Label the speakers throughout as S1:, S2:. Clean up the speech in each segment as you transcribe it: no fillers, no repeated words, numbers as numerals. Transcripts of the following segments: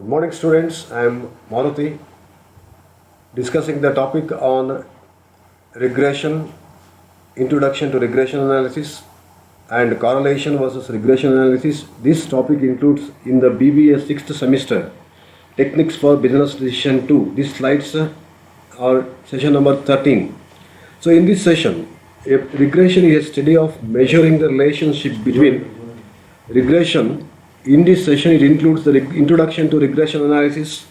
S1: Good morning, students. I am Maruti discussing the topic on regression, introduction to regression analysis, and correlation versus regression analysis. This topic includes in the BBA 6th semester techniques for business decision 2. These slides are session number 13. So, in this session, regression is a study of measuring the relationship between regression. In this session, it includes the introduction to regression analysis,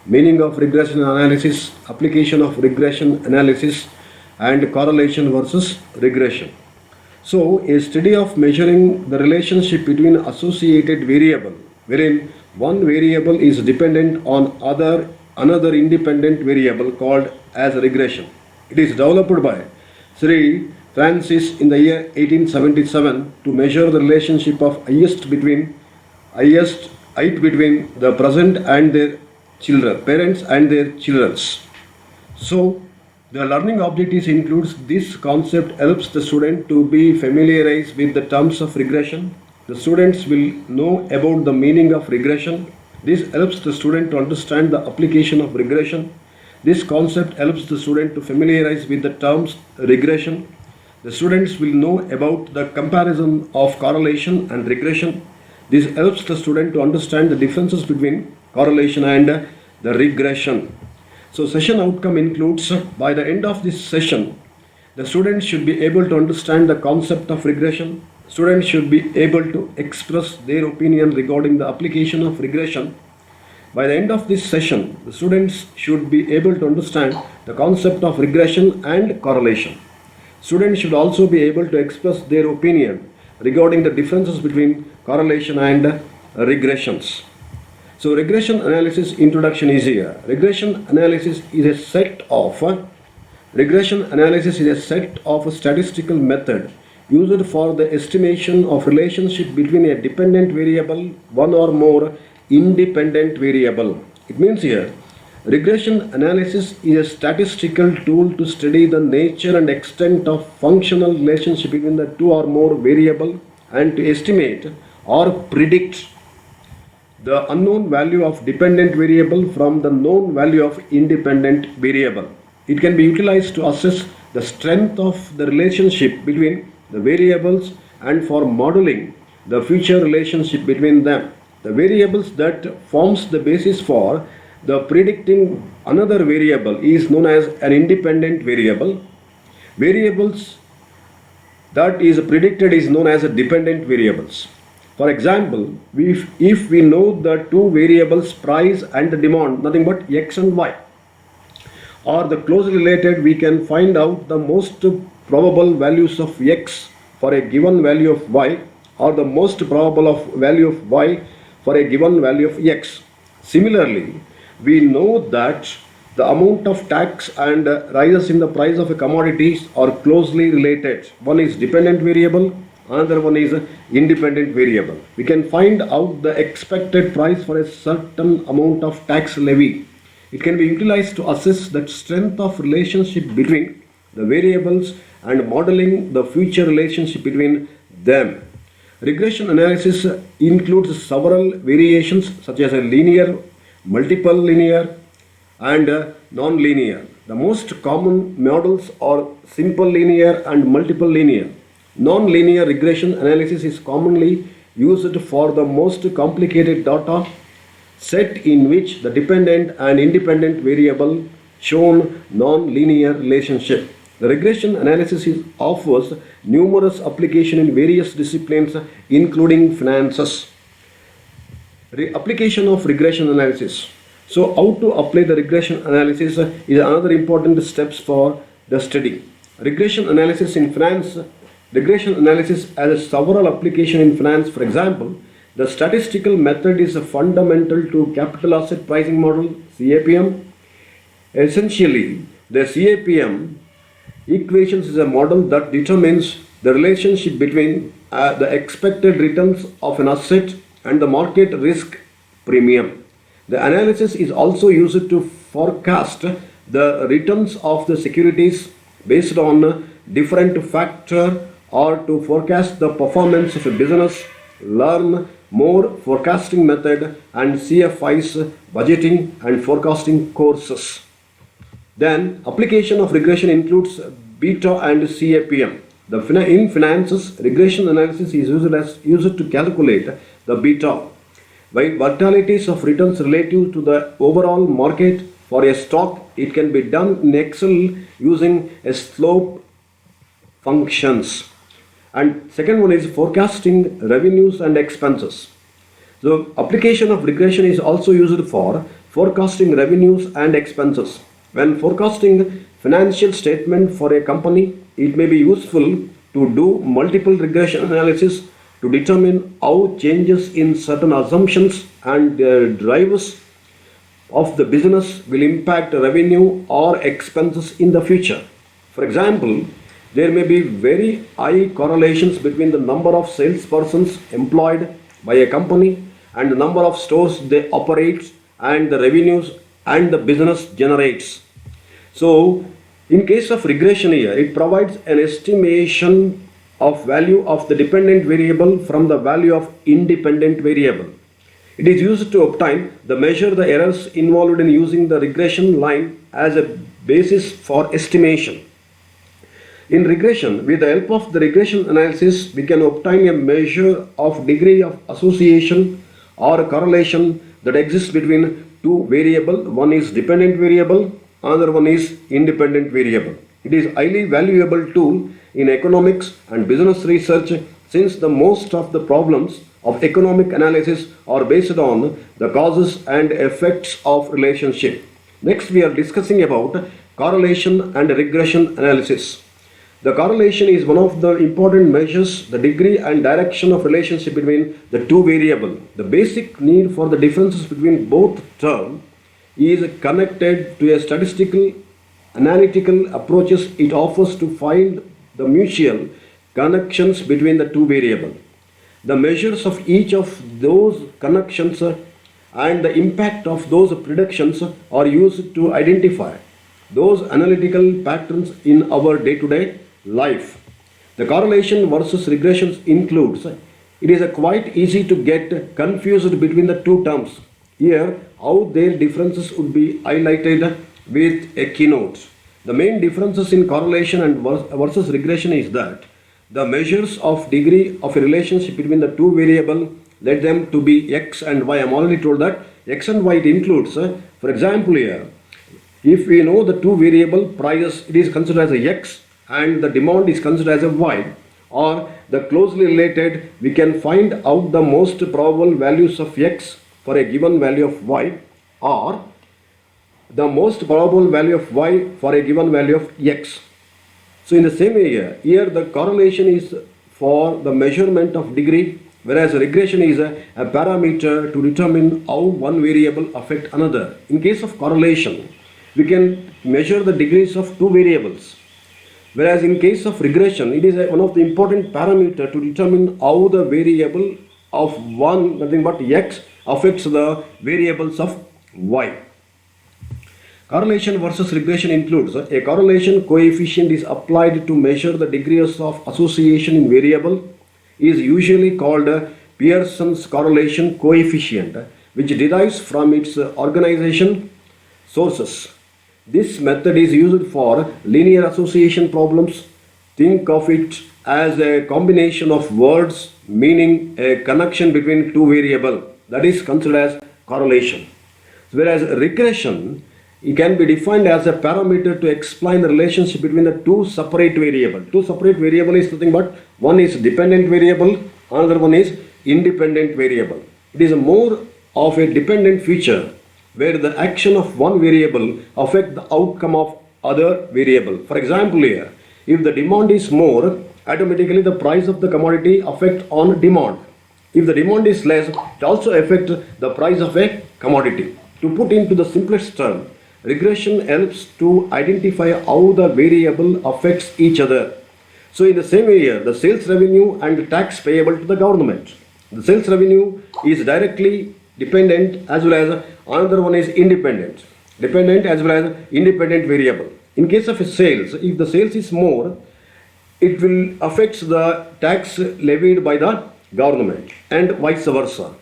S1: meaning of regression analysis, application of regression analysis, and correlation versus regression. So, a study of measuring the relationship between associated variable, wherein one variable is dependent on another independent variable called as regression. It is developed by Sri Francis in the year 1877 to measure the relationship of height between the present and their children, parents and their children. So, the learning objectives includes this concept helps the student to be familiarized with the terms of regression. The students will know about the meaning of regression. This helps the student to understand the application of regression. This concept helps the student to familiarize with the terms regression. The students will know about the comparison of correlation and regression. This helps the student to understand the differences between correlation and the regression. So, session outcome includes, by the end of this session, the students should be able to understand the concept of regression. Students should be able to express their opinion regarding the application of regression. By the end of this session, the students should be able to understand the concept of regression and correlation. Students should also be able to express their opinion regarding the differences between correlation and regressions. So, regression analysis introduction is here. Regression analysis is a set of statistical method used for the estimation of relationship between a dependent variable, one or more independent variable. It means here, regression analysis is a statistical tool to study the nature and extent of functional relationship between the two or more variable and to estimate or predict the unknown value of dependent variable from the known value of independent variable. It can be utilized to assess the strength of the relationship between the variables and for modeling the future relationship between them. The variables that forms the basis for the predicting another variable is known as an independent variable. Variables that is predicted is known as dependent variables. For example, if we know the two variables price and demand, nothing but x and y, are the closely related, we can find out the most probable values of x for a given value of y or the most probable of value of y for a given value of x. Similarly, we know that the amount of tax and rises in the price of a commodities are closely related. One is dependent variable, another one is independent variable. We can find out the expected price for a certain amount of tax levy. It can be utilized to assess the strength of relationship between the variables and modeling the future relationship between them. Regression analysis includes several variations such as a linear, multiple linear, and non-linear. The most common models are simple linear and multiple linear. Non-linear regression analysis is commonly used for the most complicated data set in which the dependent and independent variable shown non-linear relationship. The regression analysis offers numerous applications in various disciplines including finances. Application of regression analysis. So, how to apply the regression analysis is another important steps for the study. Regression analysis in finance. Regression analysis has several applications in finance. For example, the statistical method is fundamental to capital asset pricing model (CAPM). Essentially, the CAPM equations is a model that determines the relationship between the expected returns of an asset and the market risk premium. The analysis is also used to forecast the returns of the securities based on different factors or to forecast the performance of a business, learn more forecasting method, and CFI's budgeting and forecasting courses. Then application of regression includes beta and CAPM. In finances, regression analysis is used to calculate the beta by volatilities of returns relative to the overall market for a stock. It can be done in Excel using a slope functions. And second one is forecasting revenues and expenses. So application of regression is also used for forecasting revenues and expenses. When forecasting financial statement for a company, it may be useful to do multiple regression analysis to determine how changes in certain assumptions and drivers of the business will impact revenue or expenses in the future. For example, there may be very high correlations between the number of salespersons employed by a company and the number of stores they operate and the revenues and the business generates. So, in case of regression here, it provides an estimation of value of the dependent variable from the value of independent variable. It is used to obtain the measure the errors involved in using the regression line as a basis for estimation. In regression, with the help of the regression analysis, we can obtain a measure of degree of association or correlation that exists between two variables. One is dependent variable, another one is independent variable. It is highly valuable tool in economics and business research since the most of the problems of economic analysis are based on the causes and effects of relationship. Next we are discussing about correlation and regression analysis. The correlation is one of the important measures the degree and direction of relationship between the two variables. The basic need for the differences between both terms is connected to a statistical analytical approaches it offers to find the mutual connections between the two variables. The measures of each of those connections and the impact of those predictions are used to identify those analytical patterns in our day-to-day life. The correlation versus regression includes it is quite easy to get confused between the two terms. Here, how their differences would be highlighted with a keynote. The main differences in correlation and versus regression is that the measures of degree of a relationship between the two variables, let them to be x and y. I am already told that x and y it includes, for example here, if we know the two variable prices, it is considered as a x and the demand is considered as a y, or the closely related, we can find out the most probable values of x for a given value of y, or the most probable value of y for a given value of x. So in the same way here the correlation is for the measurement of degree, whereas regression is a parameter to determine how one variable affect another. In case of correlation, we can measure the degrees of two variables, whereas in case of regression, it is one of the important parameter to determine how the variable of one, nothing but x, affects the variables of y. Correlation versus regression includes a correlation coefficient is applied to measure the degrees of association in variable is usually called Pearson's correlation coefficient, which derives from its organization sources. This method is used for linear association problems. Think of it as a combination of words meaning a connection between two variables, that is considered as correlation. Whereas regression, it can be defined as a parameter to explain the relationship between the two separate variables. Two separate variables is nothing but one is dependent variable, another one is independent variable. It is more of a dependent feature where the action of one variable affect the outcome of other variable. For example here, if the demand is more, automatically the price of the commodity affect on demand. If the demand is less, it also affect the price of a commodity. To put into the simplest term, regression helps to identify how the variable affects each other. So in the same way here, the sales revenue and tax payable to the government. The sales revenue is directly dependent as well as another one is independent. Dependent as well as independent variable. In case of a sales, if the sales is more, it will affect the tax levied by the government, and vice versa.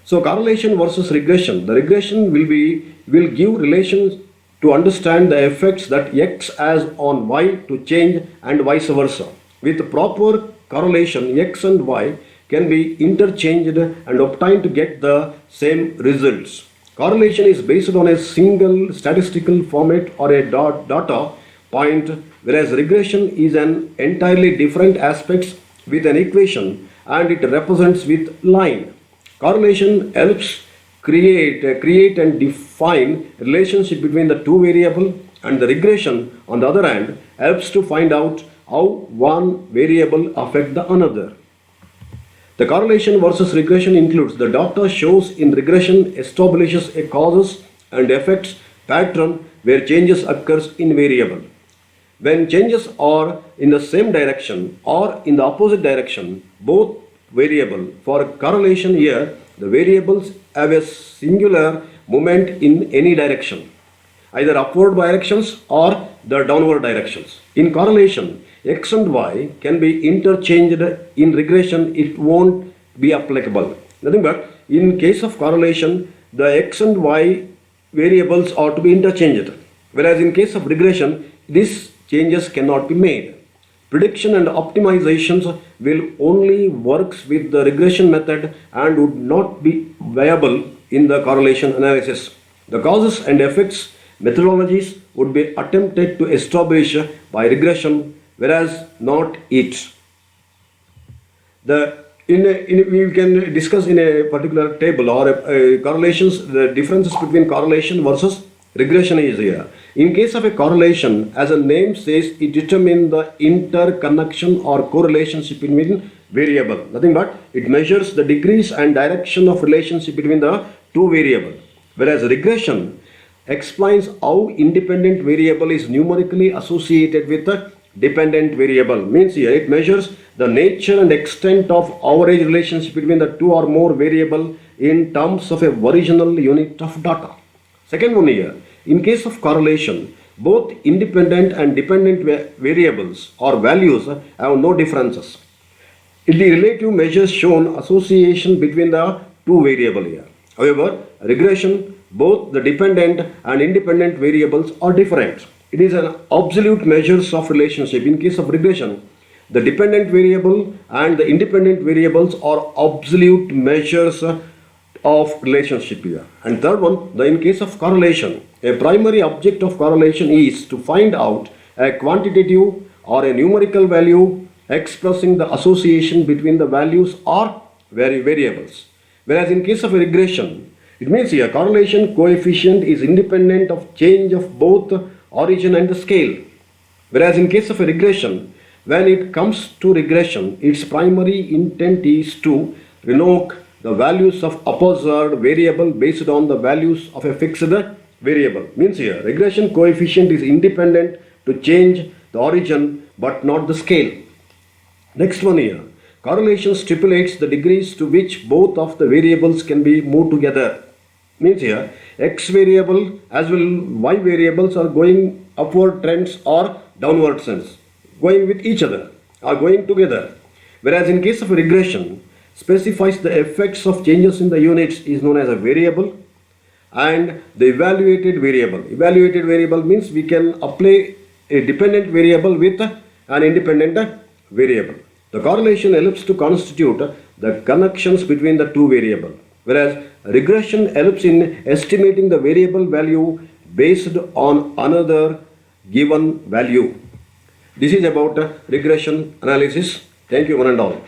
S1: So correlation versus regression. The regression will give relations to understand the effects that X has on Y to change and vice versa. With proper correlation, X and Y can be interchanged and obtained to get the same results. Correlation is based on a single statistical format or a data point, whereas regression is an entirely different aspect with an equation and it represents with line. Correlation helps create and define relationship between the two variable, and the regression on the other hand helps to find out how one variable affect the another. The correlation versus regression includes the data shows in regression establishes a causes and effects pattern where changes occurs in variable. When changes are in the same direction or in the opposite direction, both variable. For correlation here, the variables have a singular movement in any direction, either upward directions or the downward directions. In correlation, X and Y can be interchanged. In regression, it won't be applicable. Nothing but in case of correlation, the X and Y variables are to be interchanged. Whereas in case of regression, these changes cannot be made. Prediction and optimizations will only works with the regression method and would not be viable in the correlation analysis. The causes and effects methodologies would be attempted to establish by regression, whereas not it. We can discuss in a particular table or correlations, the differences between correlation versus regression is here. In case of a correlation, as a name says, it determines the interconnection or correlationship between variable. Nothing but it measures the degrees and direction of relationship between the two variables. Whereas regression explains how independent variable is numerically associated with a dependent variable. Means here it measures the nature and extent of average relationship between the two or more variable in terms of a original unit of data. Second one here, in case of correlation, both independent and dependent variables or values have no differences. In the relative measures shown association between the two variables here. However, regression, both the dependent and independent variables are different. It is an absolute measures of relationship. In case of regression, the dependent variable and the independent variables are absolute measures of relationship here. And third one, in case of correlation, a primary object of correlation is to find out a quantitative or a numerical value expressing the association between the values or variables. Whereas in case of a regression, it means here correlation coefficient is independent of change of both origin and the scale. Whereas in case of a regression, when it comes to regression, its primary intent is to denote the values of opposite variable based on the values of a fixed variable. Means here regression coefficient is independent to change the origin but not the scale. Next one here, correlation stipulates the degrees to which both of the variables can be moved together. Means here x variable as well y variables are going upward trends or downward trends, going with each other or going together. Whereas in case of a regression, specifies the effects of changes in the units is known as a variable, and the evaluated variable. Evaluated variable means we can apply a dependent variable with an independent variable. The correlation helps to constitute the connections between the two variables, whereas regression helps in estimating the variable value based on another given value. This is about regression analysis. Thank you one and all.